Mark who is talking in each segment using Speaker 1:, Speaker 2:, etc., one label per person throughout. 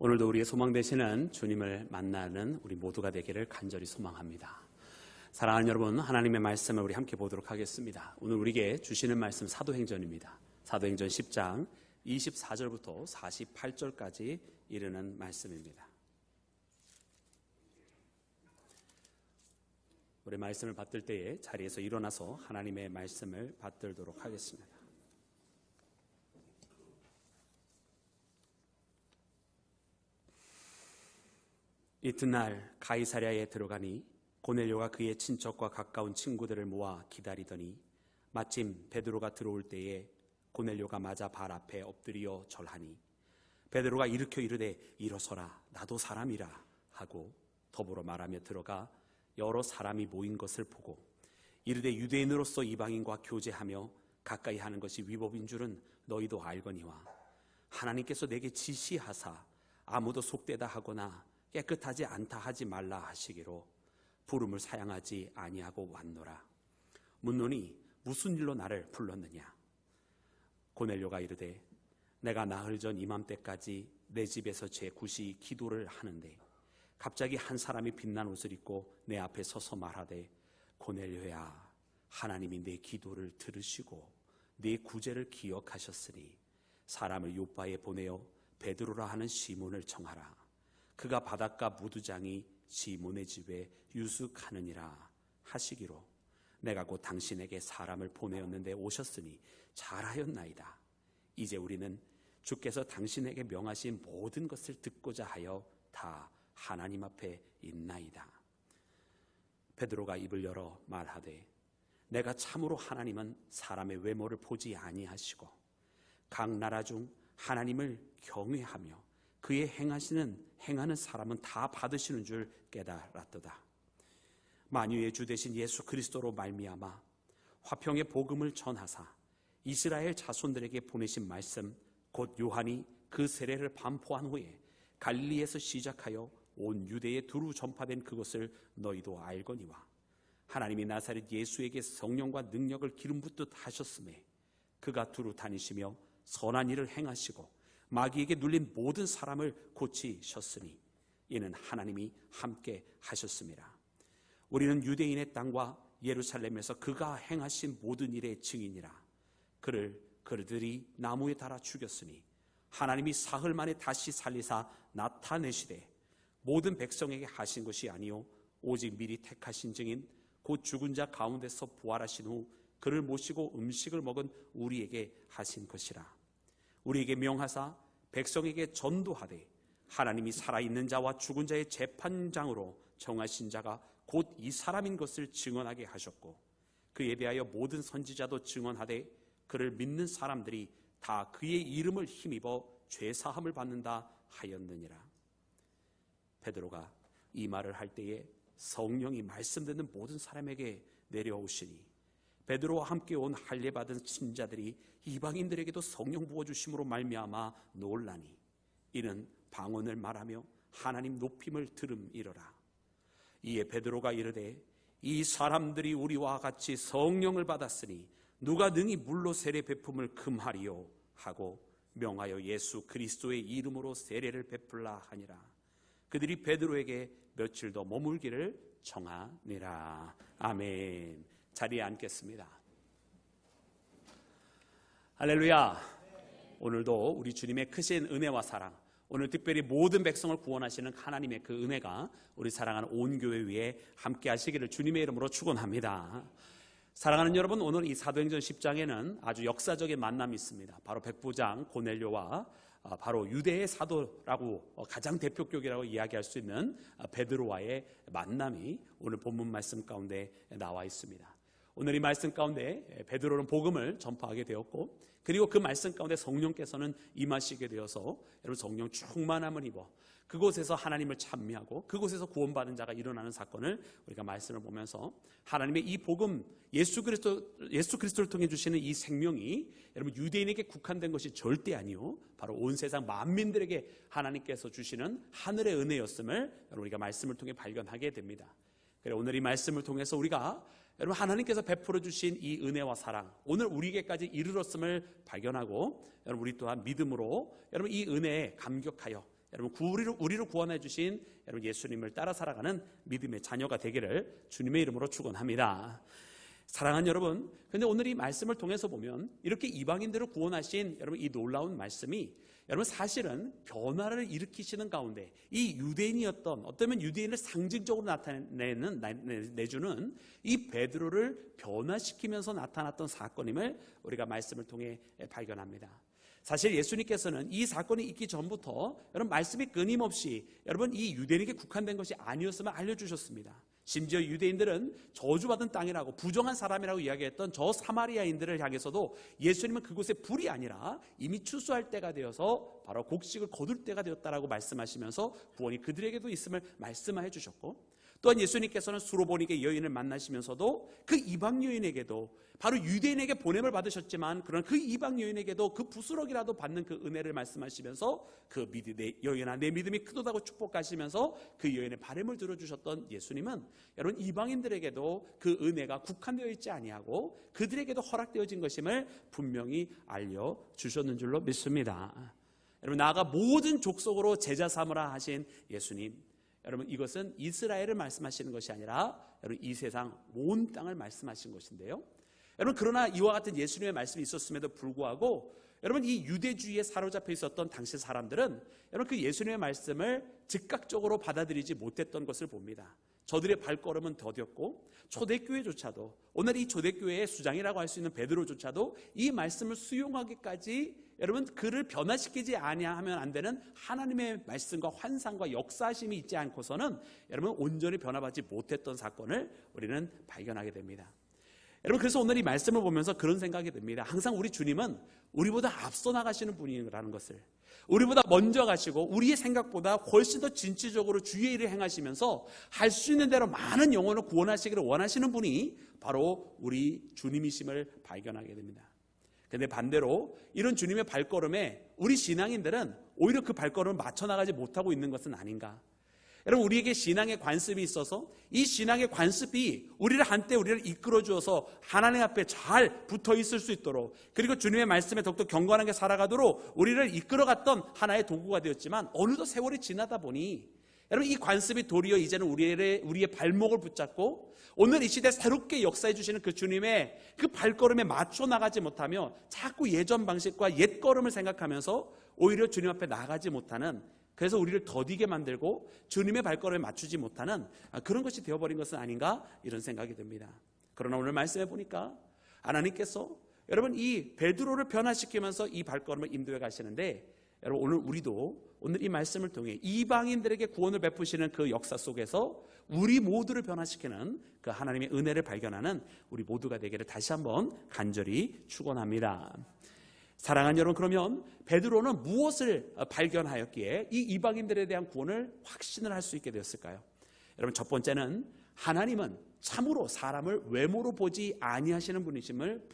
Speaker 1: 오늘도 우리의 소망 되시는 주님을 만나는 우리 모두가 되기를 간절히 소망합니다. 사랑하는 여러분, 하나님의 말씀을 우리 함께 보도록 하겠습니다. 오늘 우리에게 주시는 말씀 사도행전입니다. 사도행전 10장 24절부터 48절까지 이르는 말씀입니다. 우리 말씀을 받들 때에 자리에서 일어나서 하나님의 말씀을 받들도록 하겠습니다. 이튿날 가이사랴에 들어가니 고넬료가 그의 친척과 가까운 친구들을 모아 기다리더니 마침 베드로가 들어올 때에 고넬료가 맞아 발 앞에 엎드려 절하니 베드로가 일으켜 이르되 일어서라 나도 사람이라 하고 더불어 말하며 들어가 여러 사람이 모인 것을 보고 이르되 유대인으로서 이방인과 교제하며 가까이 하는 것이 위법인 줄은 너희도 알거니와 하나님께서 내게 지시하사 아무도 속되다 하거나 깨끗하지 않다 하지 말라 하시기로 부름을 사양하지 아니하고 왔노라. 묻노니 무슨 일로 나를 불렀느냐? 고넬료가 이르되 내가 나흘 전 이맘때까지 내 집에서 제9시 기도를 하는데 갑자기 한 사람이 빛난 옷을 입고 내 앞에 서서 말하되 고넬료야, 하나님이 내 기도를 들으시고 네 구제를 기억하셨으니 사람을 요바에 보내어 베드로라 하는 시몬을 청하라. 그가 바닷가 무두장이 시몬의 집에 유숙하느니라 하시기로 내가 곧 당신에게 사람을 보내었는데 오셨으니 잘하였나이다. 이제 우리는 주께서 당신에게 명하신 모든 것을 듣고자 하여 다 하나님 앞에 있나이다. 베드로가 입을 열어 말하되 내가 참으로 하나님은 사람의 외모를 보지 아니하시고 각 나라 중 하나님을 경외하며 그의 행하는 사람은 다 받으시는 줄 깨달았도다. 만유의 주 되신 예수 그리스도로 말미암아 화평의 복음을 전하사 이스라엘 자손들에게 보내신 말씀 곧 요한이 그 세례를 반포한 후에 갈릴리에서 시작하여 온 유대에 두루 전파된 그것을 너희도 알거니와 하나님이 나사렛 예수에게 성령과 능력을 기름 붓듯 하셨음에 그가 두루 다니시며 선한 일을 행하시고 마귀에게 눌린 모든 사람을 고치셨으니 이는 하나님이 함께 하셨습니다. 우리는 유대인의 땅과 예루살렘에서 그가 행하신 모든 일의 증인이라. 그들이 나무에 달아 죽였으니 하나님이 사흘 만에 다시 살리사 나타내시되 모든 백성에게 하신 것이 아니요 오직 미리 택하신 증인 곧 죽은 자 가운데서 부활하신 후 그를 모시고 음식을 먹은 우리에게 하신 것이라. 우리에게 명하사 백성에게 전도하되 하나님이 살아있는 자와 죽은 자의 재판장으로 정하신 자가 곧 이 사람인 것을 증언하게 하셨고 그에 대하여 모든 선지자도 증언하되 그를 믿는 사람들이 다 그의 이름을 힘입어 죄사함을 받는다 하였느니라. 베드로가 이 말을 할 때에 성령이 말씀 듣는 모든 사람에게 내려오시니 베드로와 함께 온 할례 받은 신자들이 이방인들에게도 성령 부어주심으로 말미암아 놀라니 이는 방언을 말하며 하나님 높임을 들음이러라. 이에 베드로가 이르되 이 사람들이 우리와 같이 성령을 받았으니 누가 능히 물로 세례 베품을 금하리요 하고 명하여 예수 그리스도의 이름으로 세례를 베풀라 하니라. 그들이 베드로에게 며칠 더 머물기를 청하니라. 아멘. 자리에 앉겠습니다. 할렐루야. 오늘도 우리 주님의 크신 은혜와 사랑, 오늘 특별히 모든 백성을 구원하시는 하나님의 그 은혜가 우리 사랑하는 온 교회 위에 함께 하시기를 주님의 이름으로 축원합니다. 사랑하는 여러분, 오늘 이 사도행전 10장에는 아주 역사적인 만남이 있습니다. 바로 백부장 고넬료와 바로 유대의 사도라고 가장 대표격이라고 이야기할 수 있는 베드로와의 만남이 오늘 본문 말씀 가운데 나와 있습니다. 오늘 이 말씀 가운데 베드로는 복음을 전파하게 되었고 그리고 그 말씀 가운데 성령께서는 임하시게 되어서 여러분 성령 충만함을 입어 그곳에서 하나님을 찬미하고 그곳에서 구원받은 자가 일어나는 사건을 우리가 말씀을 보면서 하나님의 이 복음 예수 그리스도를 통해 주시는 이 생명이 여러분 유대인에게 국한된 것이 절대 아니요 바로 온 세상 만민들에게 하나님께서 주시는 하늘의 은혜였음을 여러분 우리가 말씀을 통해 발견하게 됩니다. 그래 오늘 이 말씀을 통해서 우리가 여러분 하나님께서 베풀어 주신 이 은혜와 사랑 오늘 우리에게까지 이르렀음을 발견하고 여러분 우리 또한 믿음으로 여러분 이 은혜에 감격하여 여러분 우리를 구원해 주신 여러분 예수님을 따라 살아가는 믿음의 자녀가 되기를 주님의 이름으로 축원합니다. 사랑하는 여러분, 그런데 오늘 이 말씀을 통해서 보면 이렇게 이방인들을 구원하신 여러분 이 놀라운 말씀이 여러분 사실은 변화를 일으키시는 가운데 이 유대인이었던 어쩌면 유대인을 상징적으로 내주는 이 베드로를 변화시키면서 나타났던 사건임을 우리가 말씀을 통해 발견합니다. 사실 예수님께서는 이 사건이 있기 전부터 여러분 말씀이 끊임없이 여러분 이 유대인에게 국한된 것이 아니었음을 알려주셨습니다. 심지어 유대인들은 저주받은 땅이라고 부정한 사람이라고 이야기했던 저 사마리아인들을 향해서도 예수님은 그곳에 불이 아니라 이미 추수할 때가 되어서 바로 곡식을 거둘 때가 되었다라고 말씀하시면서 구원이 그들에게도 있음을 말씀해 주셨고, 또한 예수님께서는 수로보니게 여인을 만나시면서도 그 이방 여인에게도 바로 유대인에게 보냄을 받으셨지만 그런 그 이방 여인에게도 그 부스럭이라도 받는 그 은혜를 말씀하시면서 그 여인아 내 믿음이 크도다고 축복하시면서 그 여인의 바람을 들어주셨던 예수님은 여러분 이방인들에게도 그 은혜가 국한되어 있지 아니하고 그들에게도 허락되어진 것임을 분명히 알려주셨는 줄로 믿습니다. 여러분 나아가 모든 족속으로 제자 삼으라 하신 예수님, 여러분 이것은 이스라엘을 말씀하시는 것이 아니라 여러분 이 세상 온 땅을 말씀하신 것인데요. 여러분 그러나 이와 같은 예수님의 말씀이 있었음에도 불구하고 여러분 이 유대주의에 사로잡혀 있었던 당시 사람들은 여러분 그 예수님의 말씀을 즉각적으로 받아들이지 못했던 것을 봅니다. 저들의 발걸음은 더뎠고 초대교회조차도 오늘 이 초대교회의 수장이라고 할 수 있는 베드로조차도 이 말씀을 수용하기까지 여러분 그를 변화시키지 아니하면 안 되는 하나님의 말씀과 환상과 역사심이 있지 않고서는 여러분 온전히 변화받지 못했던 사건을 우리는 발견하게 됩니다. 여러분 그래서 오늘 이 말씀을 보면서 그런 생각이 듭니다. 항상 우리 주님은 우리보다 앞서 나가시는 분이라는 것을, 우리보다 먼저 가시고 우리의 생각보다 훨씬 더 진취적으로 주의 일을 행하시면서 할 수 있는 대로 많은 영혼을 구원하시기를 원하시는 분이 바로 우리 주님이심을 발견하게 됩니다. 그런데 반대로 이런 주님의 발걸음에 우리 신앙인들은 오히려 그 발걸음을 맞춰 나가지 못하고 있는 것은 아닌가. 여러분 우리에게 신앙의 관습이 있어서 이 신앙의 관습이 한때 우리를 이끌어 주어서 하나님 앞에 잘 붙어 있을 수 있도록, 그리고 주님의 말씀에 더욱더 경건하게 살아가도록 우리를 이끌어갔던 하나의 도구가 되었지만 어느덧 세월이 지나다 보니 여러분 이 관습이 도리어 이제는 우리의 발목을 붙잡고 오늘 이 시대 새롭게 역사해 주시는 그 주님의 그 발걸음에 맞춰 나가지 못하며 자꾸 예전 방식과 옛 걸음을 생각하면서 오히려 주님 앞에 나가지 못하는, 그래서 우리를 더디게 만들고 주님의 발걸음에 맞추지 못하는 그런 것이 되어버린 것은 아닌가 이런 생각이 듭니다. 그러나 오늘 말씀해 보니까 하나님께서 여러분 이 베드로를 변화시키면서 이 발걸음을 인도해 가시는데, 여러분 오늘 우리도 오늘 이 말씀을 통해 이방인들에게 구원을 베푸시는 그 역사 속에서 우리 모두를 변화시키는 그 하나님의 은혜를 발견하는 우리 모두가 되기를 다시 한번 간절히 축원합니다. 사랑하는 여러분, 그러면 베드로는 무엇을 발견하였기에 이 이방인들에 대한 구원을 확신을 할 수 있게 되었을까요? 여러분 첫 번째는 하나님은 참으로 사람을 외모로 보지 아니하시는 분이심을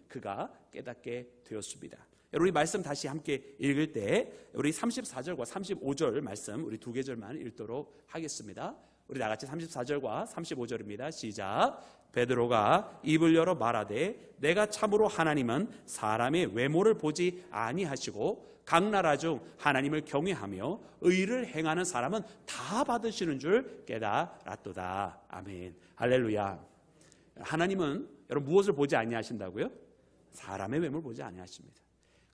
Speaker 1: 그가 깨닫게 되었습니다. 여러분 우리 말씀 다시 함께 읽을 때 우리 34절과 35절 말씀 우리 두 계절만 읽도록 하겠습니다. 우리 다같이 34절과 35절입니다. 시작. 베드로가 입을 열어 말하되 내가 참으로 하나님은 사람의 외모를 보지 아니하시고 각 나라 중 하나님을 경외하며 의를 행하는 사람은 다 받으시는 줄 깨달았도다. 아멘. 할렐루야. 하나님은 여러분 무엇을 보지 아니하신다고요? 사람의 외모를 보지 아니하십니다.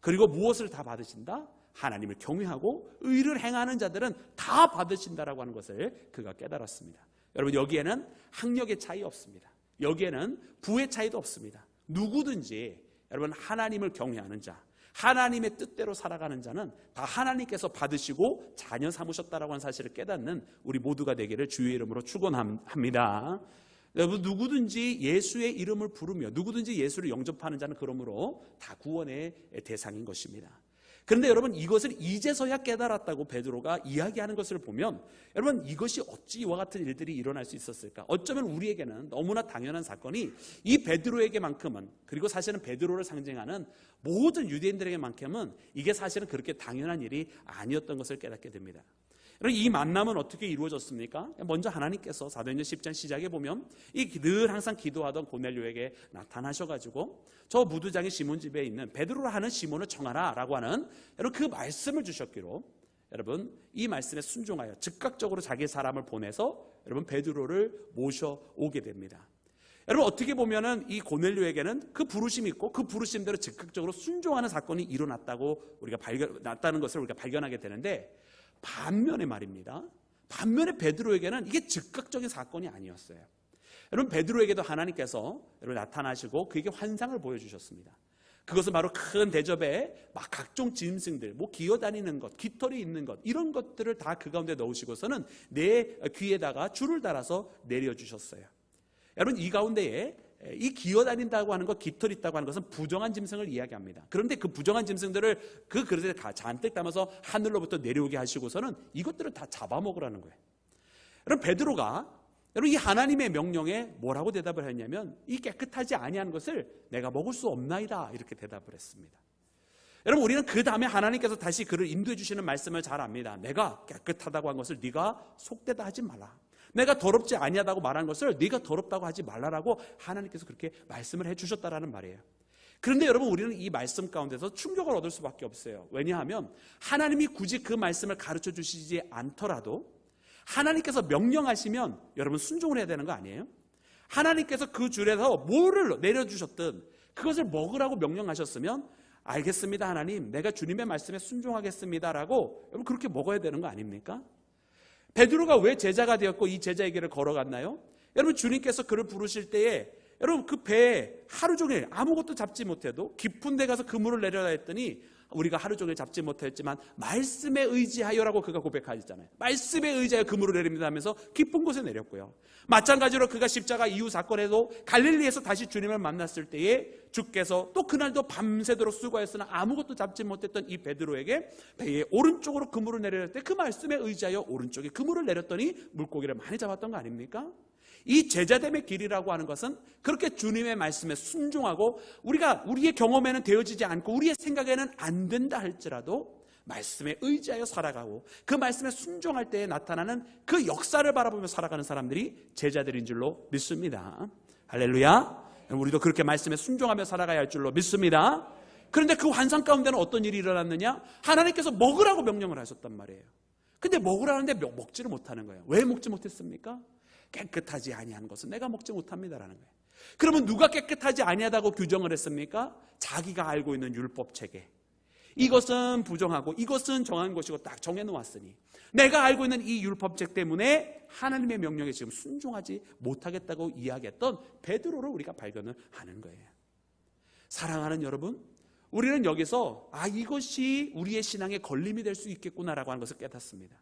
Speaker 1: 그리고 무엇을 다 받으신다? 하나님을 경외하고 의를 행하는 자들은 다 받으신다라고 하는 것을 그가 깨달았습니다. 여러분 여기에는 학력의 차이 없습니다. 여기에는 부의 차이도 없습니다. 누구든지 여러분 하나님을 경외하는 자, 하나님의 뜻대로 살아가는 자는 다 하나님께서 받으시고 자녀 삼으셨다라고 하는 사실을 깨닫는 우리 모두가 되기를 주의 이름으로 축원합니다. 여러분 누구든지 예수의 이름을 부르며 누구든지 예수를 영접하는 자는 그러므로 다 구원의 대상인 것입니다. 그런데 여러분 이것을 이제서야 깨달았다고 베드로가 이야기하는 것을 보면 여러분 이것이 어찌 이와 같은 일들이 일어날 수 있었을까? 어쩌면 우리에게는 너무나 당연한 사건이 이 베드로에게만큼은, 그리고 사실은 베드로를 상징하는 모든 유대인들에게만큼은 이게 사실은 그렇게 당연한 일이 아니었던 것을 깨닫게 됩니다. 여러분 이 만남은 어떻게 이루어졌습니까? 먼저 하나님께서 사도행전 10장 시작에 보면 늘 항상 기도하던 고넬료에게 나타나셔가지고 저 무두장의 시몬 집에 있는 베드로라 하는 시몬을 청하라 라고 하는 여러분 그 말씀을 주셨기로, 여러분 이 말씀에 순종하여 즉각적으로 자기 사람을 보내서 여러분 베드로를 모셔오게 됩니다. 여러분 어떻게 보면은 이 고넬료에게는 그 부르심이 있고 그 부르심대로 즉각적으로 순종하는 사건이 일어났다고 났다는 것을 우리가 발견하게 되는데, 반면에 말입니다. 반면에 베드로에게는 이게 즉각적인 사건이 아니었어요. 여러분 베드로에게도 하나님께서 여러분 나타나시고 그에게 환상을 보여주셨습니다. 그것은 바로 큰 대접에 막 각종 짐승들, 기어다니는 것, 깃털이 있는 것, 이런 것들을 다 그 가운데 넣으시고서는 내 귀에다가 줄을 달아서 내려주셨어요. 여러분 이 가운데에 이 기어다닌다고 하는 것, 깃털이 있다고 하는 것은 부정한 짐승을 이야기합니다. 그런데 그 부정한 짐승들을 그 그릇에 잔뜩 담아서 하늘로부터 내려오게 하시고서는 이것들을 다 잡아먹으라는 거예요. 여러분 베드로가 여러분 이 하나님의 명령에 뭐라고 대답을 했냐면, 이 깨끗하지 아니한 것을 내가 먹을 수 없나이다, 이렇게 대답을 했습니다. 여러분 우리는 그 다음에 하나님께서 다시 그를 인도해 주시는 말씀을 잘 압니다. 내가 깨끗하다고 한 것을 네가 속되다 하지 말라. 내가 더럽지 아니하다고 말한 것을 네가 더럽다고 하지 말라라고 하나님께서 그렇게 말씀을 해주셨다라는 말이에요. 그런데 여러분 우리는 이 말씀 가운데서 충격을 얻을 수밖에 없어요. 왜냐하면 하나님이 굳이 그 말씀을 가르쳐 주시지 않더라도 하나님께서 명령하시면 여러분 순종을 해야 되는 거 아니에요? 하나님께서 그 줄에서 뭐를 내려주셨든 그것을 먹으라고 명령하셨으면 알겠습니다 하나님, 내가 주님의 말씀에 순종하겠습니다라고 여러분 그렇게 먹어야 되는 거 아닙니까? 베드로가 왜 제자가 되었고 이 제자의 길을 걸어갔나요? 여러분 주님께서 그를 부르실 때에 여러분 그 배에 하루 종일 아무것도 잡지 못해도 깊은 데 가서 그물을 내려라 했더니 우리가 하루 종일 잡지 못했지만 말씀에 의지하여라고 그가 고백하셨잖아요. 말씀에 의지하여 그물을 내립니다 하면서 깊은 곳에 내렸고요. 마찬가지로 그가 십자가 이후 사건에도 갈릴리에서 다시 주님을 만났을 때에 주께서 또 그날도 밤새도록 수고했으나 아무것도 잡지 못했던 이 베드로에게 배의 오른쪽으로 그물을 내릴 때 그 말씀에 의지하여 오른쪽에 그물을 내렸더니 물고기를 많이 잡았던 거 아닙니까? 이 제자됨의 길이라고 하는 것은 그렇게 주님의 말씀에 순종하고 우리가 우리의 경험에는 되어지지 않고 우리의 생각에는 안 된다 할지라도 말씀에 의지하여 살아가고 그 말씀에 순종할 때에 나타나는 그 역사를 바라보며 살아가는 사람들이 제자들인 줄로 믿습니다. 할렐루야. 우리도 그렇게 말씀에 순종하며 살아가야 할 줄로 믿습니다. 그런데 그 환상 가운데는 어떤 일이 일어났느냐? 하나님께서 먹으라고 명령을 하셨단 말이에요. 근데 먹으라는데 먹지를 못하는 거예요. 왜 먹지 못했습니까? 깨끗하지 아니한 것은 내가 먹지 못합니다라는 거예요. 그러면 누가 깨끗하지 아니하다고 규정을 했습니까? 자기가 알고 있는 율법 체계, 이것은 부정하고 이것은 정한 것이고 딱 정해놓았으니 내가 알고 있는 이 율법책 때문에 하나님의 명령에 지금 순종하지 못하겠다고 이야기했던 베드로를 우리가 발견을 하는 거예요. 사랑하는 여러분, 우리는 여기서 이것이 우리의 신앙의 걸림이 될 수 있겠구나라고 하는 것을 깨닫습니다.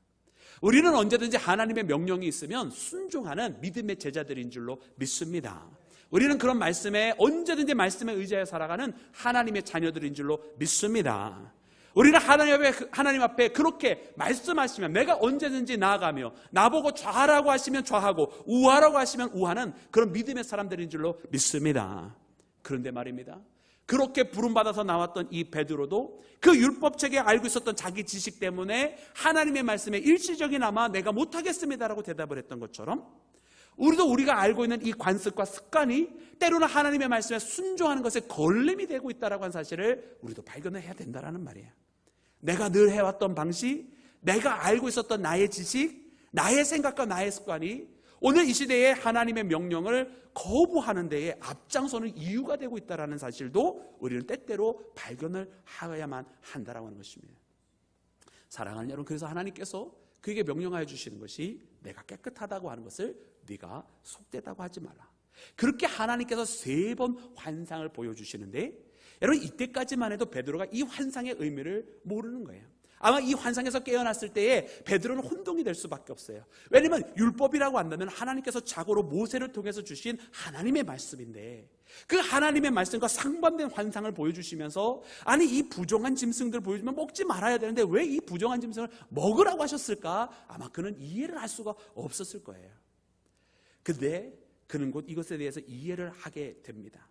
Speaker 1: 우리는 언제든지 하나님의 명령이 있으면 순종하는 믿음의 제자들인 줄로 믿습니다. 우리는 그런 말씀에 언제든지 말씀에 의지하여 살아가는 하나님의 자녀들인 줄로 믿습니다. 우리는 하나님 앞에 그렇게 말씀하시면 내가 언제든지 나아가며 나보고 좌하라고 하시면 좌하고 우하라고 하시면 우하는 그런 믿음의 사람들인 줄로 믿습니다. 그런데 말입니다, 그렇게 부름받아서 나왔던 이 베드로도 그 율법책에 알고 있었던 자기 지식 때문에 하나님의 말씀에 일시적이나마 내가 못하겠습니다라고 대답을 했던 것처럼 우리도 우리가 알고 있는 이 관습과 습관이 때로는 하나님의 말씀에 순종하는 것에 걸림이 되고 있다는 사실을 우리도 발견을 해야 된다는 말이에요. 내가 늘 해왔던 방식, 내가 알고 있었던 나의 지식, 나의 생각과 나의 습관이 오늘 이 시대에 하나님의 명령을 거부하는 데에 앞장서는 이유가 되고 있다는 사실도 우리는 때때로 발견을 하야만 한다라고 하는 것입니다. 사랑하는 여러분, 그래서 하나님께서 그에게 명령하여 주시는 것이 내가 깨끗하다고 하는 것을 네가 속되다고 하지 마라. 그렇게 하나님께서 3번 환상을 보여주시는데 여러분 이때까지만 해도 베드로가 이 환상의 의미를 모르는 거예요. 아마 이 환상에서 깨어났을 때에 베드로는 혼동이 될 수밖에 없어요. 왜냐하면 율법이라고 한다면 하나님께서 자고로 모세를 통해서 주신 하나님의 말씀인데 그 하나님의 말씀과 상반된 환상을 보여주시면서 아니 이 부정한 짐승들 보여주면 먹지 말아야 되는데 왜 이 부정한 짐승을 먹으라고 하셨을까? 아마 그는 이해를 할 수가 없었을 거예요. 근데 그는 곧 이것에 대해서 이해를 하게 됩니다.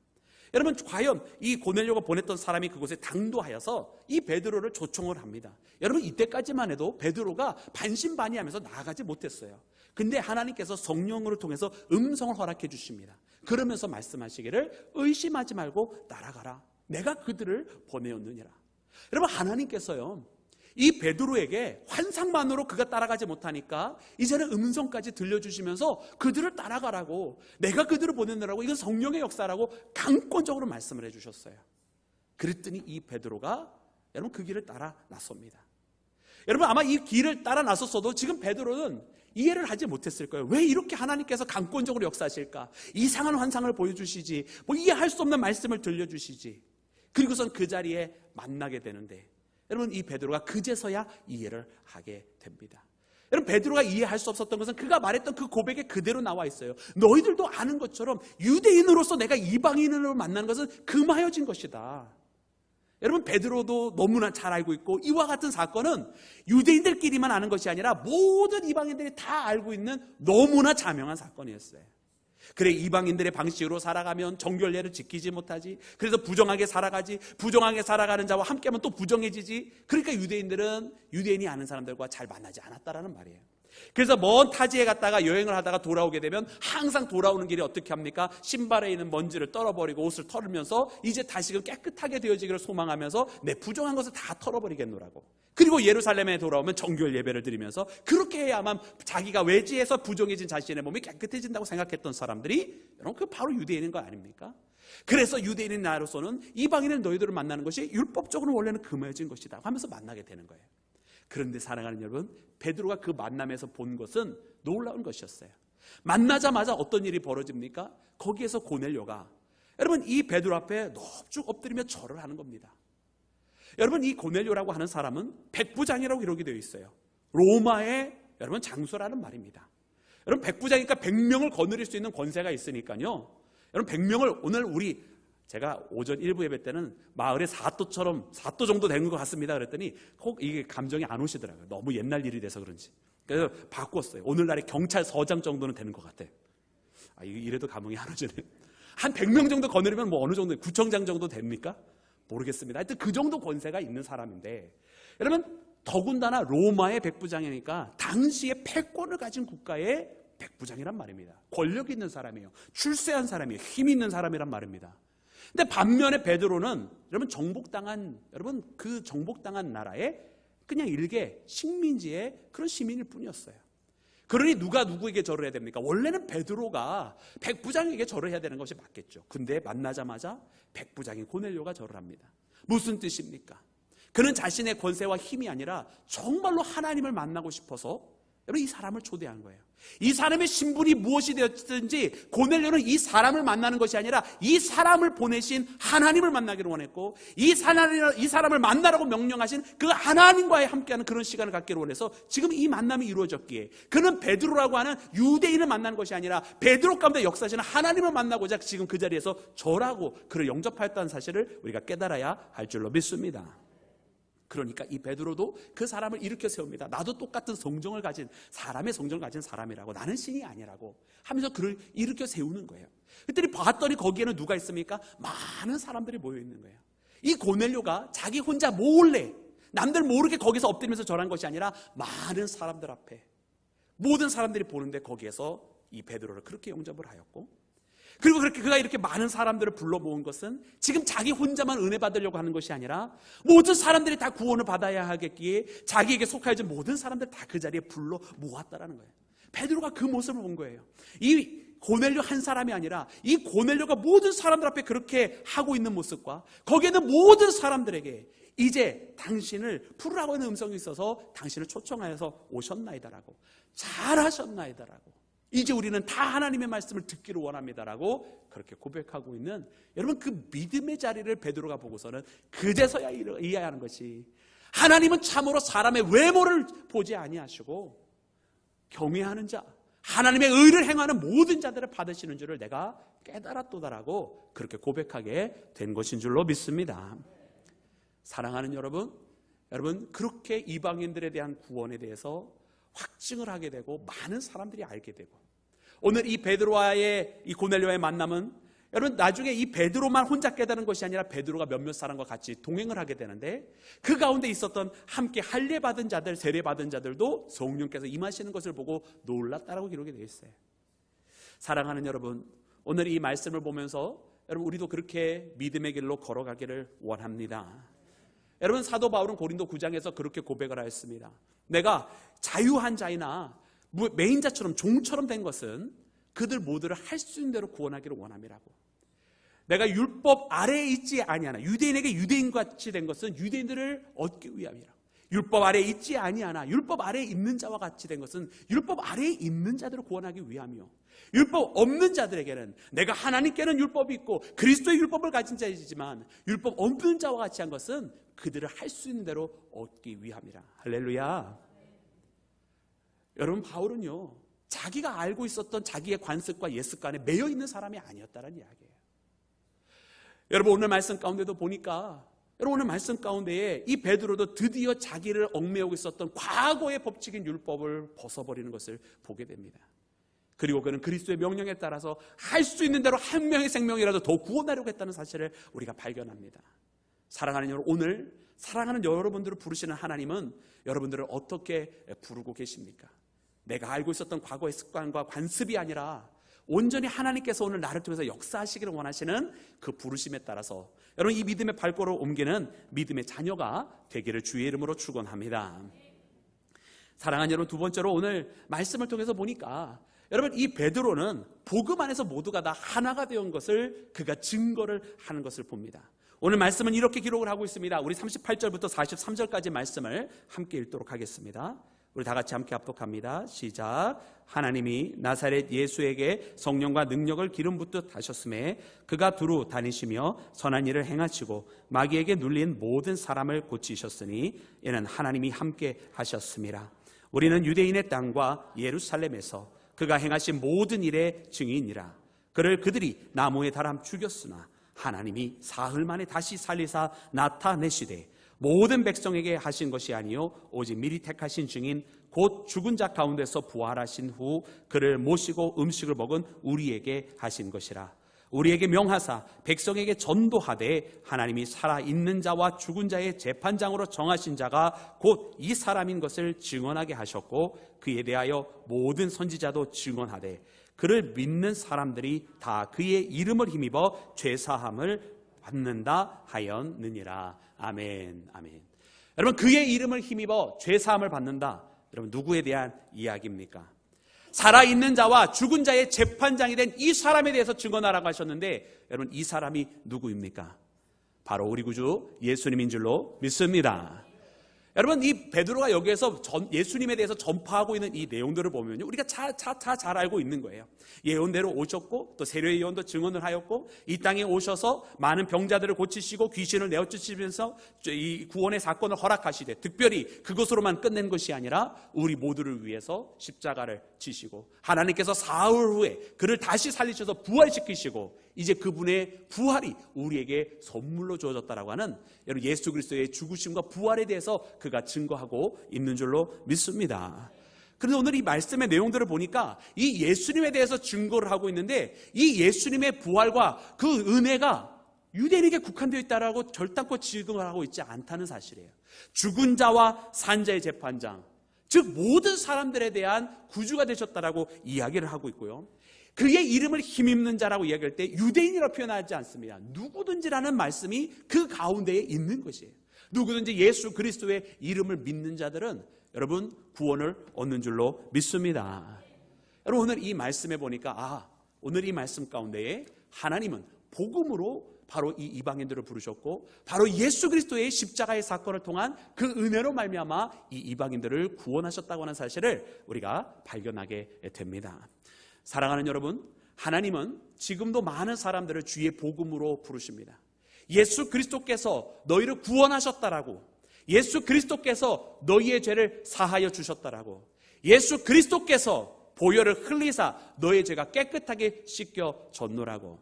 Speaker 1: 여러분 과연 이 고넬료가 보냈던 사람이 그곳에 당도하여서 이 베드로를 초청을 합니다. 여러분 이때까지만 해도 베드로가 반신반의하면서 나아가지 못했어요. 근데 하나님께서 성령으로 통해서 음성을 허락해 주십니다. 그러면서 말씀하시기를 의심하지 말고 따라가라. 내가 그들을 보내었느니라. 여러분 하나님께서요 이 베드로에게 환상만으로 그가 따라가지 못하니까 이제는 음성까지 들려주시면서 그들을 따라가라고, 내가 그들을 보내느라고, 이건 성령의 역사라고 강권적으로 말씀을 해주셨어요. 그랬더니 이 베드로가 여러분 그 길을 따라 나섭니다. 여러분 아마 이 길을 따라 나섰어도 지금 베드로는 이해를 하지 못했을 거예요. 왜 이렇게 하나님께서 강권적으로 역사하실까? 이상한 환상을 보여주시지, 뭐 이해할 수 없는 말씀을 들려주시지. 그리고선 그 자리에 만나게 되는데, 여러분 이 베드로가 그제서야 이해를 하게 됩니다. 여러분 베드로가 이해할 수 없었던 것은 그가 말했던 그 고백에 그대로 나와 있어요. 너희들도 아는 것처럼 유대인으로서 내가 이방인으로 만나는 것은 금하여진 것이다. 여러분 베드로도 너무나 잘 알고 있고, 이와 같은 사건은 유대인들끼리만 아는 것이 아니라 모든 이방인들이 다 알고 있는 너무나 자명한 사건이었어요. 그래, 이방인들의 방식으로 살아가면 정결례를 지키지 못하지. 그래서 부정하게 살아가지. 부정하게 살아가는 자와 함께하면 또 부정해지지. 그러니까 유대인들은 유대인이 아는 사람들과 잘 만나지 않았다라는 말이에요. 그래서 먼 타지에 갔다가 여행을 하다가 돌아오게 되면 항상 돌아오는 길에 어떻게 합니까? 신발에 있는 먼지를 떨어버리고 옷을 털으면서 이제 다시금 깨끗하게 되어지기를 소망하면서 내 부정한 것을 다 털어버리겠노라고. 그리고 예루살렘에 돌아오면 정결 예배를 드리면서 그렇게 해야만 자기가 외지에서 부정해진 자신의 몸이 깨끗해진다고 생각했던 사람들이, 여러분 그 바로 유대인인 거 아닙니까? 그래서 유대인인 나로서는 이방인을 너희들을 만나는 것이 율법적으로 원래는 금해진 것이다 하면서 만나게 되는 거예요. 그런데 사랑하는 여러분, 베드로가 그 만남에서 본 것은 놀라운 것이었어요. 만나자마자 어떤 일이 벌어집니까? 거기에서 고넬료가, 여러분 이 베드로 앞에 넙죽 엎드리며 절을 하는 겁니다. 여러분 이 고넬료라고 하는 사람은 백부장이라고 기록이 되어 있어요. 로마의 여러분 장수라는 말입니다. 여러분 백부장이니까 100명을 거느릴 수 있는 권세가 있으니까요. 여러분 100명을 오늘 제가 오전 1부 예배 때는 마을의 사또 정도 되는 것 같습니다 그랬더니 꼭 이게 감정이 안 오시더라고요. 너무 옛날 일이 돼서 그런지. 그래서 바꿨어요. 오늘날의 경찰서장 정도는 되는 것 같아요. 이래도 감흥이 안 오지네요. 한 100명 정도 거느리면 뭐 어느 정도, 구청장 정도 됩니까? 모르겠습니다. 하여튼 그 정도 권세가 있는 사람인데, 여러분 더군다나 로마의 백부장이니까 당시에 패권을 가진 국가의 백부장이란 말입니다. 권력 있는 사람이에요. 출세한 사람이에요. 힘 있는 사람이란 말입니다. 근데 반면에 베드로는 여러분 그 정복당한 나라의 그냥 일개 식민지의 그런 시민일 뿐이었어요. 그러니 누가 누구에게 절을 해야 됩니까? 원래는 베드로가 백부장에게 절을 해야 되는 것이 맞겠죠. 근데 만나자마자 백부장인 고넬료가 절을 합니다. 무슨 뜻입니까? 그는 자신의 권세와 힘이 아니라 정말로 하나님을 만나고 싶어서 여러분 이 사람을 초대한 거예요. 이 사람의 신분이 무엇이 되었든지 고넬료는 이 사람을 만나는 것이 아니라 이 사람을 보내신 하나님을 만나기를 원했고, 이 사람을 만나라고 명령하신 그 하나님과의 함께하는 그런 시간을 갖기를 원해서 지금 이 만남이 이루어졌기에, 그는 베드로라고 하는 유대인을 만나는 것이 아니라 베드로 가운데 역사하시는 하나님을 만나고자 지금 그 자리에서 절하고 그를 영접하였다는 사실을 우리가 깨달아야 할 줄로 믿습니다. 그러니까 이 베드로도 그 사람을 일으켜 세웁니다. 나도 똑같은 성정을 가진 사람의 성정을 가진 사람이라고, 나는 신이 아니라고 하면서 그를 일으켜 세우는 거예요. 그랬더니 봤더니 거기에는 누가 있습니까? 많은 사람들이 모여 있는 거예요. 이 고넬료가 자기 혼자 몰래 남들 모르게 거기서 엎드리면서 절한 것이 아니라 많은 사람들 앞에, 모든 사람들이 보는데 거기에서 이 베드로를 그렇게 영접을 하였고, 그리고 그렇게 그가 이렇게 많은 사람들을 불러 모은 것은 지금 자기 혼자만 은혜 받으려고 하는 것이 아니라 모든 사람들이 다 구원을 받아야 하겠기에 자기에게 속하여진 모든 사람들 다 그 자리에 불러 모았다라는 거예요. 베드로가 그 모습을 본 거예요. 이 고넬료 한 사람이 아니라 이 고넬료가 모든 사람들 앞에 그렇게 하고 있는 모습과 거기에는 모든 사람들에게 이제 당신을 부르라고 하는 음성이 있어서 당신을 초청하여서 오셨나이다라고, 잘하셨나이다라고, 이제 우리는 다 하나님의 말씀을 듣기를 원합니다라고 그렇게 고백하고 있는, 여러분 그 믿음의 자리를 베드로가 보고서는 그제서야 이해하는 것이, 하나님은 참으로 사람의 외모를 보지 아니하시고 경외하는 자, 하나님의 의를 행하는 모든 자들을 받으시는 줄을 내가 깨달았도다라고 그렇게 고백하게 된 것인 줄로 믿습니다. 사랑하는 여러분 그렇게 이방인들에 대한 구원에 대해서 확증을 하게 되고 많은 사람들이 알게 되고, 오늘 이 베드로와의 이 고넬료와의 만남은 여러분 나중에 이 베드로만 혼자 깨달은 것이 아니라 베드로가 몇몇 사람과 같이 동행을 하게 되는데, 그 가운데 있었던 함께 할례받은 자들, 세례받은 자들도 성령께서 임하시는 것을 보고 놀랐다라고 기록이 되어 있어요. 사랑하는 여러분, 오늘 이 말씀을 보면서 여러분 우리도 그렇게 믿음의 길로 걸어가기를 원합니다. 여러분, 사도 바울은 고린도 9장에서 그렇게 고백을 하였습니다. 내가 자유한 자이나 매인자처럼 종처럼 된 것은 그들 모두를 할 수 있는 대로 구원하기를 원함이라고. 내가 율법 아래에 있지 아니하나, 유대인에게 유대인같이 된 것은 유대인들을 얻기 위함이라. 율법 아래에 있지 아니하나 율법 아래에 있는 자와 같이 된 것은 율법 아래에 있는 자들을 구원하기 위함이요, 율법 없는 자들에게는 내가 하나님께는 율법이 있고 그리스도의 율법을 가진 자이지만 율법 없는 자와 같이 한 것은 그들을 할 수 있는 대로 얻기 위함이라. 할렐루야. 여러분, 바울은요, 자기가 알고 있었던 자기의 관습과 예습관에 매여 있는 사람이 아니었다는 이야기예요. 여러분, 오늘 말씀 가운데도 보니까, 여러분, 오늘 말씀 가운데에 이 베드로도 드디어 자기를 얽매우고 있었던 과거의 법칙인 율법을 벗어버리는 것을 보게 됩니다. 그리고 그는 그리스도의 명령에 따라서 할 수 있는 대로 한 명의 생명이라도 더 구원하려고 했다는 사실을 우리가 발견합니다. 사랑하는 여러분, 오늘 사랑하는 여러분들을 부르시는 하나님은 여러분들을 어떻게 부르고 계십니까? 내가 알고 있었던 과거의 습관과 관습이 아니라 온전히 하나님께서 오늘 나를 통해서 역사하시기를 원하시는 그 부르심에 따라서 여러분, 이 믿음의 발걸음을 옮기는 믿음의 자녀가 되기를 주의 이름으로 축원합니다. 사랑하는 여러분, 두 번째로 오늘 말씀을 통해서 보니까 여러분, 이 베드로는 복음 안에서 모두가 다 하나가 되어 온 것을 그가 증거를 하는 것을 봅니다. 오늘 말씀은 이렇게 기록을 하고 있습니다. 우리 38절부터 43절까지 말씀을 함께 읽도록 하겠습니다. 우리 다 같이 함께 합독합니다. 시작. 하나님이 나사렛 예수에게 성령과 능력을 기름 붓듯 하셨음에 그가 두루 다니시며 선한 일을 행하시고 마귀에게 눌린 모든 사람을 고치셨으니 이는 하나님이 함께 하셨습니다. 우리는 유대인의 땅과 예루살렘에서 그가 행하신 모든 일의 증인이라. 그를 그들이 나무에 달아 죽였으나 하나님이 사흘 만에 다시 살리사 나타내시되 모든 백성에게 하신 것이 아니요 오직 미리 택하신 증인 곧 죽은 자 가운데서 부활하신 후 그를 모시고 음식을 먹은 우리에게 하신 것이라. 우리에게 명하사 백성에게 전도하되 하나님이 살아있는 자와 죽은 자의 재판장으로 정하신 자가 곧 이 사람인 것을 증언하게 하셨고 그에 대하여 모든 선지자도 증언하되 그를 믿는 사람들이 다 그의 이름을 힘입어 죄사함을 받는다 하였느니라. 아멘, 아멘. 여러분, 그의 이름을 힘입어 죄사함을 받는다. 여러분, 누구에 대한 이야기입니까? 살아있는 자와 죽은 자의 재판장이 된 이 사람에 대해서 증언하라고 하셨는데, 여러분, 이 사람이 누구입니까? 바로 우리 구주 예수님인 줄로 믿습니다. 여러분, 이 베드로가 여기에서 예수님에 대해서 전파하고 있는 이 내용들을 보면요, 우리가 잘 알고 있는 거예요. 예언대로 오셨고 또 세례의 예언도 증언을 하였고 이 땅에 오셔서 많은 병자들을 고치시고 귀신을 내어쫓으시면서 이 구원의 사건을 허락하시되 특별히 그것으로만 끝낸 것이 아니라 우리 모두를 위해서 십자가를 지시고 하나님께서 사흘 후에 그를 다시 살리셔서 부활시키시고 이제 그분의 부활이 우리에게 선물로 주어졌다라고 하는 여러분, 예수 그리스도의 죽으심과 부활에 대해서 그가 증거하고 있는 줄로 믿습니다. 그런데 오늘 이 말씀의 내용들을 보니까 이 예수님에 대해서 증거를 하고 있는데 이 예수님의 부활과 그 은혜가 유대인에게 국한되어 있다라고 결단코 증거를 하고 있지 않다는 사실이에요. 죽은 자와 산 자의 재판장, 즉 모든 사람들에 대한 구주가 되셨다라고 이야기를 하고 있고요. 그의 이름을 힘입는 자라고 이야기할 때 유대인이라고 표현하지 않습니다. 누구든지라는 말씀이 그 가운데에 있는 것이에요. 누구든지 예수 그리스도의 이름을 믿는 자들은 여러분 구원을 얻는 줄로 믿습니다. 여러분, 오늘 이 말씀에 보니까 오늘 이 말씀 가운데에 하나님은 복음으로 바로 이 이방인들을 부르셨고 바로 예수 그리스도의 십자가의 사건을 통한 그 은혜로 말미암아 이 이방인들을 구원하셨다고 하는 사실을 우리가 발견하게 됩니다. 사랑하는 여러분, 하나님은 지금도 많은 사람들을 주의 복음으로 부르십니다. 예수 그리스도께서 너희를 구원하셨다라고, 예수 그리스도께서 너희의 죄를 사하여 주셨다라고, 예수 그리스도께서 보혈을 흘리사 너희의 죄가 깨끗하게 씻겨졌노라고.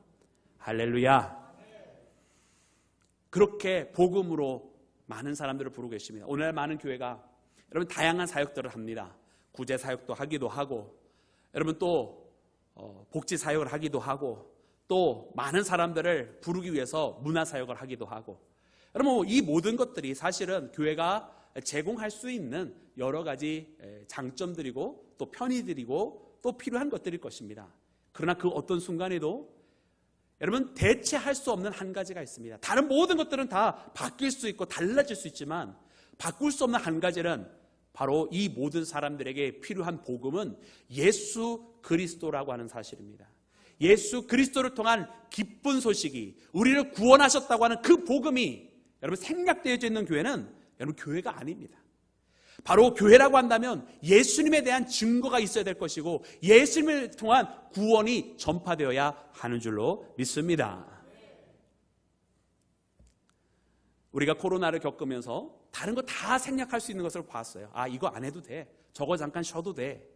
Speaker 1: 할렐루야. 그렇게 복음으로 많은 사람들을 부르고 계십니다. 오늘날 많은 교회가 여러분 다양한 사역들을 합니다. 구제 사역도 하기도 하고 여러분 또 복지 사역을 하기도 하고 또 많은 사람들을 부르기 위해서 문화 사역을 하기도 하고 여러분 이 모든 것들이 사실은 교회가 제공할 수 있는 여러 가지 장점들이고 또 편의들이고 또 필요한 것들일 것입니다. 그러나 그 어떤 순간에도 여러분, 대체할 수 없는 한 가지가 있습니다. 다른 모든 것들은 다 바뀔 수 있고 달라질 수 있지만 바꿀 수 없는 한 가지는 바로 이 모든 사람들에게 필요한 복음은 예수 그리스도라고 하는 사실입니다. 예수 그리스도를 통한 기쁜 소식이, 우리를 구원하셨다고 하는 그 복음이 여러분 생략되어져 있는 교회는 여러분 교회가 아닙니다. 바로 교회라고 한다면 예수님에 대한 증거가 있어야 될 것이고 예수님을 통한 구원이 전파되어야 하는 줄로 믿습니다. 우리가 코로나를 겪으면서 다른 거 다 생략할 수 있는 것을 봤어요. 아, 이거 안 해도 돼. 저거 잠깐 쉬어도 돼.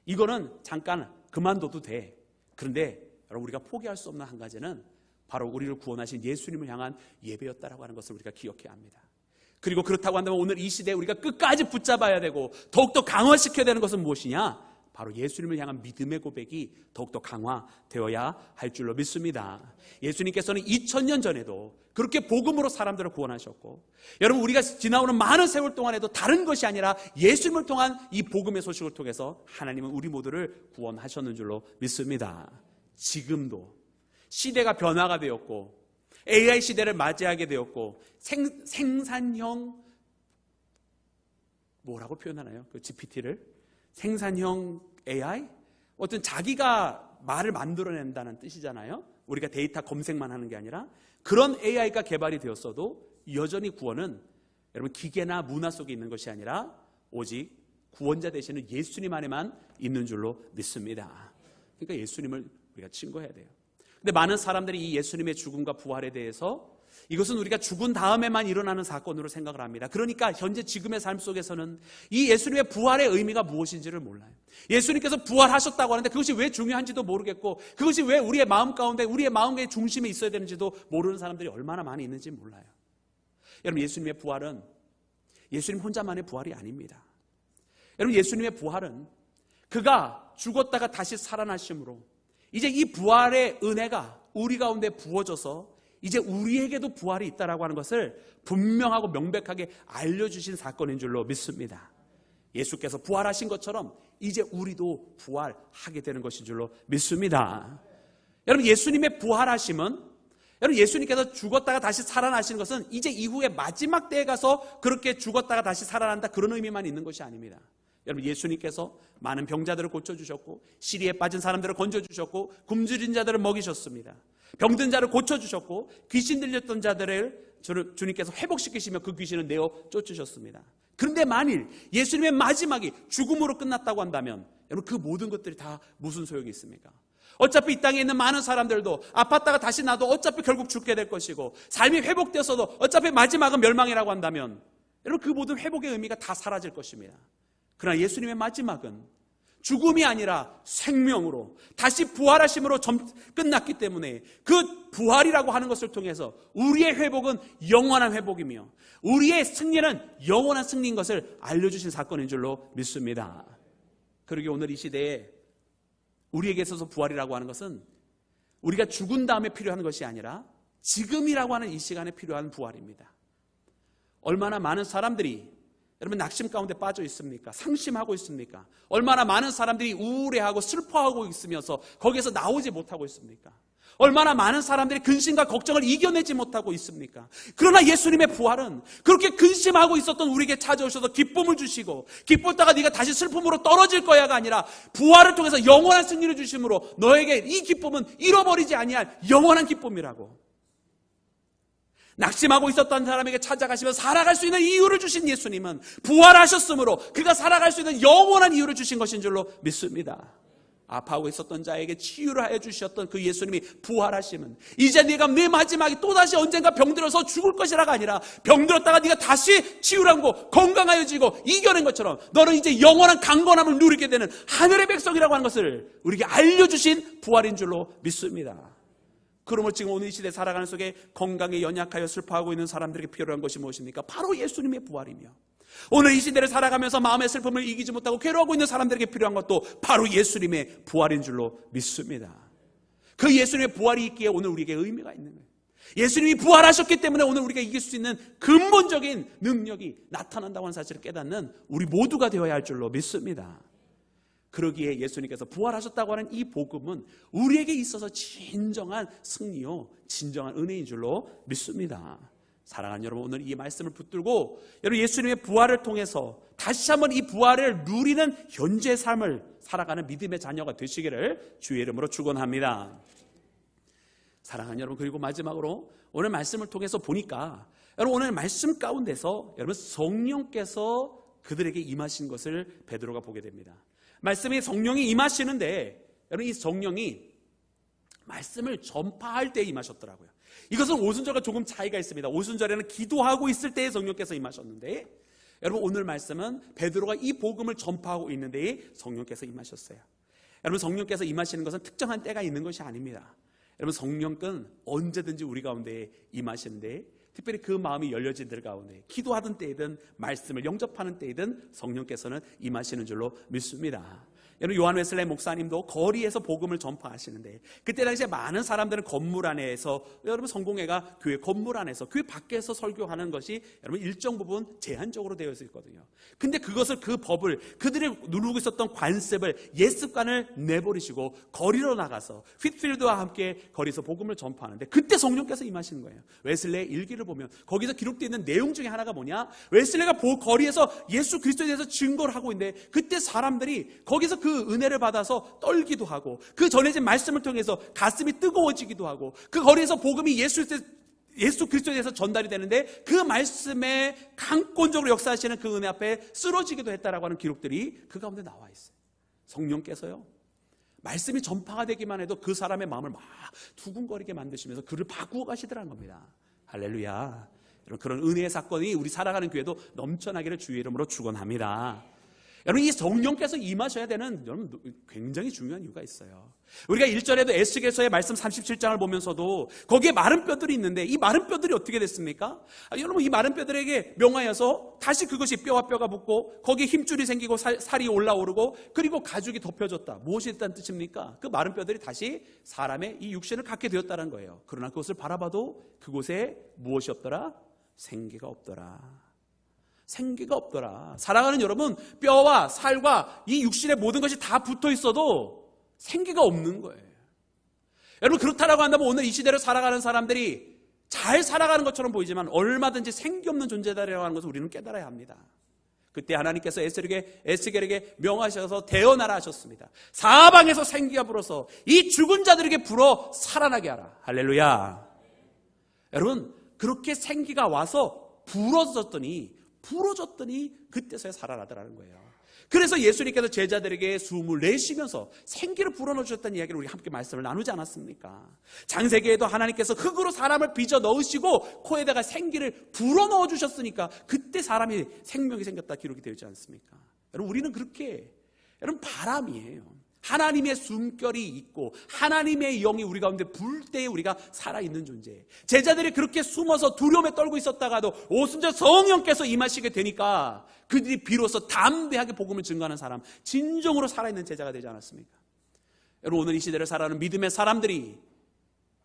Speaker 1: 이거는 잠깐 그만둬도 돼. 그런데 여러분, 우리가 포기할 수 없는 한 가지는 바로 우리를 구원하신 예수님을 향한 예배였다라고 하는 것을 우리가 기억해야 합니다. 그리고 그렇다고 한다면 오늘 이 시대에 우리가 끝까지 붙잡아야 되고 더욱더 강화시켜야 되는 것은 무엇이냐? 바로 예수님을 향한 믿음의 고백이 더욱더 강화되어야 할 줄로 믿습니다. 예수님께서는 2000년 전에도 그렇게 복음으로 사람들을 구원하셨고, 여러분, 우리가 지나오는 많은 세월 동안에도 다른 것이 아니라 예수님을 통한 이 복음의 소식을 통해서 하나님은 우리 모두를 구원하셨는 줄로 믿습니다. 지금도 시대가 변화가 되었고 AI 시대를 맞이하게 되었고 생산형, 뭐라고 표현하나요? 그 GPT를? 생산형 AI? 어떤 자기가 말을 만들어낸다는 뜻이잖아요. 우리가 데이터 검색만 하는 게 아니라 그런 AI가 개발이 되었어도 여전히 구원은 여러분 기계나 문화 속에 있는 것이 아니라 오직 구원자 되시는 예수님 안에만 있는 줄로 믿습니다. 그러니까 예수님을 우리가 증거해야 돼요. 근데 많은 사람들이 이 예수님의 죽음과 부활에 대해서 이것은 우리가 죽은 다음에만 일어나는 사건으로 생각을 합니다. 그러니까 현재 지금의 삶 속에서는 이 예수님의 부활의 의미가 무엇인지를 몰라요. 예수님께서 부활하셨다고 하는데 그것이 왜 중요한지도 모르겠고 그것이 왜 우리의 마음 가운데, 우리의 마음의 중심에 있어야 되는지도 모르는 사람들이 얼마나 많이 있는지 몰라요. 여러분, 예수님의 부활은 예수님 혼자만의 부활이 아닙니다. 여러분, 예수님의 부활은 그가 죽었다가 다시 살아나심으로 이제 이 부활의 은혜가 우리 가운데 부어져서 이제 우리에게도 부활이 있다라고 하는 것을 분명하고 명백하게 알려주신 사건인 줄로 믿습니다. 예수께서 부활하신 것처럼 이제 우리도 부활하게 되는 것인 줄로 믿습니다. 여러분, 예수님의 부활하심은, 여러분, 예수님께서 죽었다가 다시 살아나시는 것은 이제 이후에 마지막 때에 가서 그렇게 죽었다가 다시 살아난다, 그런 의미만 있는 것이 아닙니다. 여러분, 예수님께서 많은 병자들을 고쳐주셨고 시리에 빠진 사람들을 건져주셨고 굶주린 자들을 먹이셨습니다. 병든 자를 고쳐주셨고 귀신 들렸던 자들을 주님께서 회복시키시며 그 귀신을 내어 쫓으셨습니다. 그런데 만일 예수님의 마지막이 죽음으로 끝났다고 한다면 여러분, 그 모든 것들이 다 무슨 소용이 있습니까? 어차피 이 땅에 있는 많은 사람들도 아팠다가 다시 나도 어차피 결국 죽게 될 것이고 삶이 회복되어서도 어차피 마지막은 멸망이라고 한다면 여러분, 그 모든 회복의 의미가 다 사라질 것입니다. 그러나 예수님의 마지막은 죽음이 아니라 생명으로 다시 부활하심으로 끝났기 때문에 그 부활이라고 하는 것을 통해서 우리의 회복은 영원한 회복이며 우리의 승리는 영원한 승리인 것을 알려주신 사건인 줄로 믿습니다. 그러기에 오늘 이 시대에 우리에게 있어서 부활이라고 하는 것은 우리가 죽은 다음에 필요한 것이 아니라 지금이라고 하는 이 시간에 필요한 부활입니다. 얼마나 많은 사람들이 여러분 낙심 가운데 빠져 있습니까? 상심하고 있습니까? 얼마나 많은 사람들이 우울해하고 슬퍼하고 있으면서 거기에서 나오지 못하고 있습니까? 얼마나 많은 사람들이 근심과 걱정을 이겨내지 못하고 있습니까? 그러나 예수님의 부활은 그렇게 근심하고 있었던 우리에게 찾아오셔서 기쁨을 주시고 기뻤다가 네가 다시 슬픔으로 떨어질 거야가 아니라 부활을 통해서 영원한 승리를 주심으로 너에게 이 기쁨은 잃어버리지 아니할 영원한 기쁨이라고, 낙심하고 있었던 사람에게 찾아가시며 살아갈 수 있는 이유를 주신 예수님은 부활하셨으므로 그가 살아갈 수 있는 영원한 이유를 주신 것인 줄로 믿습니다. 아파하고 있었던 자에게 치유를 해주셨던 그 예수님이 부활하심은 이제 네가 내 마지막에 또다시 언젠가 병들어서 죽을 것이라가 아니라 병들었다가 네가 다시 치유를 하고 건강하여지고 이겨낸 것처럼 너는 이제 영원한 강건함을 누리게 되는 하늘의 백성이라고 하는 것을 우리에게 알려주신 부활인 줄로 믿습니다. 그러므로 지금 오늘 이 시대에 살아가는 속에 건강에 연약하여 슬퍼하고 있는 사람들에게 필요한 것이 무엇입니까? 바로 예수님의 부활이며 오늘 이 시대를 살아가면서 마음의 슬픔을 이기지 못하고 괴로워하고 있는 사람들에게 필요한 것도 바로 예수님의 부활인 줄로 믿습니다. 그 예수님의 부활이 있기에 오늘 우리에게 의미가 있는 거예요. 예수님이 부활하셨기 때문에 오늘 우리가 이길 수 있는 근본적인 능력이 나타난다고 하는 사실을 깨닫는 우리 모두가 되어야 할 줄로 믿습니다. 그러기에 예수님께서 부활하셨다고 하는 이 복음은 우리에게 있어서 진정한 승리요, 진정한 은혜인 줄로 믿습니다. 사랑하는 여러분, 오늘 이 말씀을 붙들고 여러분 예수님의 부활을 통해서 다시 한번 이 부활을 누리는 현재 삶을 살아가는 믿음의 자녀가 되시기를 주의 이름으로 축원합니다. 사랑하는 여러분, 그리고 마지막으로 오늘 말씀을 통해서 보니까 여러분 오늘 말씀 가운데서 여러분 성령께서 그들에게 임하신 것을 베드로가 보게 됩니다. 말씀이 성령이 임하시는데 여러분 이 성령이 말씀을 전파할 때 임하셨더라고요. 이것은 오순절과 조금 차이가 있습니다. 오순절에는 기도하고 있을 때에 성령께서 임하셨는데 여러분 오늘 말씀은 베드로가 이 복음을 전파하고 있는데 성령께서 임하셨어요. 여러분 성령께서 임하시는 것은 특정한 때가 있는 것이 아닙니다. 여러분 성령은 언제든지 우리 가운데 임하시는데 특별히 그 마음이 열려진 들 가운데 기도하던 때이든 말씀을 영접하는 때이든 성령께서는 임하시는 줄로 믿습니다. 여러분 요한 웨슬레이 목사님도 거리에서 복음을 전파하시는데 그때 당시에 많은 사람들은 건물 안에서 여러분 성공회가 교회 건물 안에서 교회 밖에서 설교하는 것이 여러분 일정 부분 제한적으로 되어 있거든요. 근데 그것을 그 법을 그들이 누르고 있었던 관습을 옛습관을 내버리시고 거리로 나가서 휘트필드와 함께 거리에서 복음을 전파하는데 그때 성령께서 임하시는 거예요. 웨슬레이의 일기를 보면 거기서 기록되어 있는 내용 중에 하나가 뭐냐, 웨슬레이가 거리에서 예수 그리스도에 대해서 증거를 하고 있는데 그때 사람들이 거기서 그 은혜를 받아서 떨기도 하고 그 전해진 말씀을 통해서 가슴이 뜨거워지기도 하고 그 거리에서 복음이 예수 그리스도에 대해서 전달이 되는데 그 말씀에 강권적으로 역사하시는 그 은혜 앞에 쓰러지기도 했다라고 하는 기록들이 그 가운데 나와 있어요. 성령께서요 말씀이 전파가 되기만 해도 그 사람의 마음을 막 두근거리게 만드시면서 그를 바꾸어 가시더라는 겁니다. 할렐루야. 그런 은혜의 사건이 우리 살아가는 교회도 넘쳐나기를 주의 이름으로 축원합니다. 여러분 이 성령께서 임하셔야 되는 여러분 굉장히 중요한 이유가 있어요. 우리가 1절에도 에스겔서의 말씀 37장을 보면서도 거기에 마른 뼈들이 있는데 이 마른 뼈들이 어떻게 됐습니까? 여러분 이 마른 뼈들에게 명하여서 다시 그것이 뼈와 뼈가 붙고 거기에 힘줄이 생기고 살이 올라오르고 그리고 가죽이 덮여졌다. 무엇이 됐다는 뜻입니까? 그 마른 뼈들이 다시 사람의 이 육신을 갖게 되었다는 거예요. 그러나 그것을 바라봐도 그곳에 무엇이 없더라? 생기가 없더라. 생기가 없더라. 사랑하는 여러분, 뼈와 살과 이 육신의 모든 것이 다 붙어 있어도 생기가 없는 거예요. 여러분 그렇다라고 한다면 오늘 이 시대를 살아가는 사람들이 잘 살아가는 것처럼 보이지만 얼마든지 생기 없는 존재다라고 하는 것을 우리는 깨달아야 합니다. 그때 하나님께서 에스겔에게 명하셔서 대언하라 하셨습니다. 사방에서 생기가 불어서 이 죽은 자들에게 불어 살아나게 하라. 할렐루야. 여러분 그렇게 생기가 와서 부러졌더니 그때서야 살아나더라는 거예요. 그래서 예수님께서 제자들에게 숨을 내쉬면서 생기를 불어넣으셨다는 이야기를 우리 함께 말씀을 나누지 않았습니까? 창세기에도 하나님께서 흙으로 사람을 빚어 넣으시고 코에다가 생기를 불어넣어 주셨으니까 그때 사람이 생명이 생겼다 기록이 되지 않습니까? 여러분 우리는 그렇게 여러분 바람이에요. 하나님의 숨결이 있고 하나님의 영이 우리 가운데 불 때에 우리가 살아있는 존재예요. 제자들이 그렇게 숨어서 두려움에 떨고 있었다가도 오순절 성령께서 임하시게 되니까 그들이 비로소 담대하게 복음을 증거하는 사람, 진정으로 살아있는 제자가 되지 않았습니까? 여러분 오늘 이 시대를 살아가는 믿음의 사람들이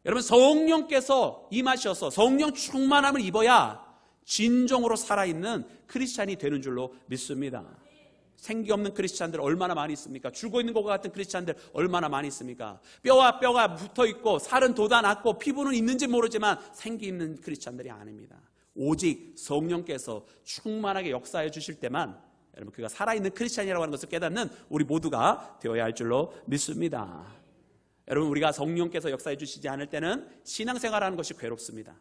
Speaker 1: 여러분 성령께서 임하셔서 성령 충만함을 입어야 진정으로 살아있는 크리스찬이 되는 줄로 믿습니다. 생기 없는 크리스찬들 얼마나 많이 있습니까? 죽어 있는 것 같은 크리스찬들 얼마나 많이 있습니까? 뼈와 뼈가 붙어 있고 살은 돋아났고 피부는 있는지 모르지만 생기 있는 크리스찬들이 아닙니다. 오직 성령께서 충만하게 역사해 주실 때만 여러분 그가 살아있는 크리스찬이라고 하는 것을 깨닫는 우리 모두가 되어야 할 줄로 믿습니다. 여러분 우리가 성령께서 역사해 주시지 않을 때는 신앙생활하는 것이 괴롭습니다.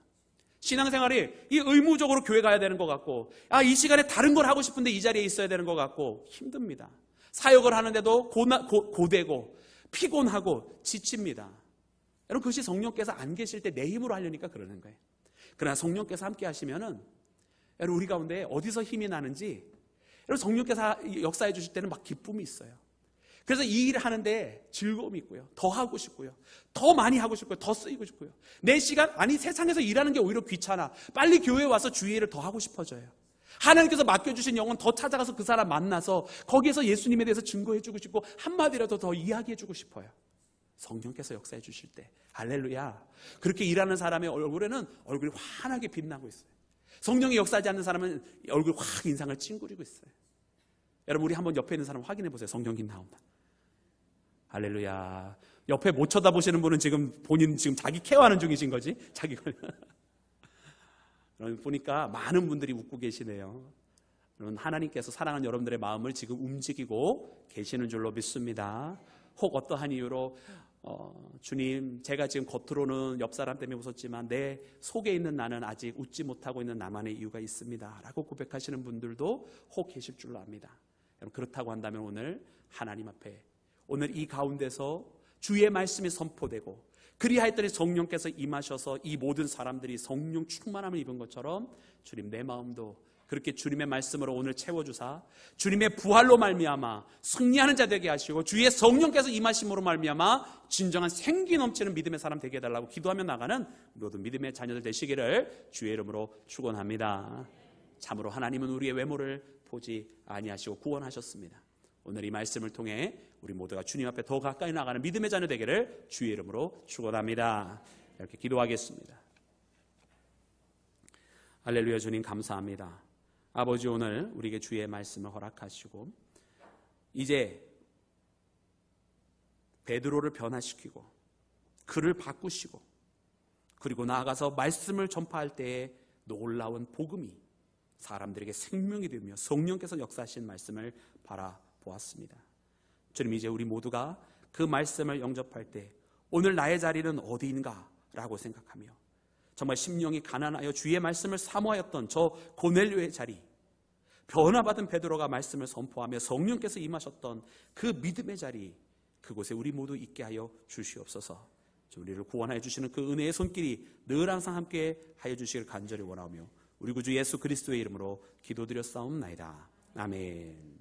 Speaker 1: 신앙생활이 이 의무적으로 교회 가야 되는 것 같고 이 시간에 다른 걸 하고 싶은데 이 자리에 있어야 되는 것 같고 힘듭니다. 사역을 하는데도 고되고 피곤하고 지칩니다. 여러분 그것이 성령께서 안 계실 때 내 힘으로 하려니까 그러는 거예요. 그러나 성령께서 함께 하시면은 여러분 우리 가운데 어디서 힘이 나는지 여러분 성령께서 역사해 주실 때는 막 기쁨이 있어요. 그래서 이 일을 하는데 즐거움이 있고요. 더 하고 싶고요. 더 많이 하고 싶고요. 더 쓰이고 싶고요. 내 시간, 세상에서 일하는 게 오히려 귀찮아. 빨리 교회에 와서 주일을 더 하고 싶어져요. 하나님께서 맡겨주신 영혼 더 찾아가서 그 사람 만나서 거기에서 예수님에 대해서 증거해주고 싶고 한마디라도 더 이야기해주고 싶어요. 성령께서 역사해 주실 때 할렐루야. 그렇게 일하는 사람의 얼굴에는 얼굴이 환하게 빛나고 있어요. 성령이 역사하지 않는 사람은 얼굴이 확 인상을 찡그리고 있어요. 여러분 우리 한번 옆에 있는 사람 확인해 보세요. 성령님 나온다. 할렐루야. 옆에 못 쳐다보시는 분은 지금 본인 지금 자기 케어하는 중이신 거지? 자기 보니까 많은 분들이 웃고 계시네요. 여러분, 하나님께서 사랑하는 여러분들의 마음을 지금 움직이고 계시는 줄로 믿습니다. 혹 어떠한 이유로 주님, 제가 지금 겉으로는 옆 사람 때문에 웃었지만 내 속에 있는 나는 아직 웃지 못하고 있는 나만의 이유가 있습니다 라고 고백하시는 분들도 혹 계실 줄로 압니다. 여러분, 그렇다고 한다면 오늘 하나님 앞에, 오늘 이 가운데서 주의 말씀이 선포되고 그리하였더니 성령께서 임하셔서 이 모든 사람들이 성령 충만함을 입은 것처럼 주님, 내 마음도 그렇게 주님의 말씀으로 오늘 채워주사 주님의 부활로 말미암아 승리하는 자 되게 하시고 주의 성령께서 임하심으로 말미암아 진정한 생기 넘치는 믿음의 사람 되게 해달라고 기도하며 나가는 모든 믿음의 자녀들 되시기를 주의 이름으로 축원합니다. 참으로 하나님은 우리의 외모를 보지 아니하시고 구원하셨습니다. 오늘 이 말씀을 통해 우리 모두가 주님 앞에 더 가까이 나가는 믿음의 자녀 되기를 주의 이름으로 축원합니다. 이렇게 기도하겠습니다. 할렐루야. 주님 감사합니다. 아버지, 오늘 우리에게 주의 말씀을 허락하시고 이제 베드로를 변화시키고 그를 바꾸시고 그리고 나아가서 말씀을 전파할 때에 놀라운 복음이 사람들에게 생명이 되며 성령께서 역사하신 말씀을 바라보았습니다. 주님, 이제 우리 모두가 그 말씀을 영접할 때 오늘 나의 자리는 어디인가 라고 생각하며 정말 심령이 가난하여 주의 말씀을 사모하였던 저 고넬료의 자리, 변화받은 베드로가 말씀을 선포하며 성령께서 임하셨던 그 믿음의 자리, 그곳에 우리 모두 있게 하여 주시옵소서. 우리를 구원하여 주시는 그 은혜의 손길이 늘 항상 함께 하여 주시길 간절히 원하오며 우리 구주 예수 그리스도의 이름으로 기도드렸사옵나이다. 아멘.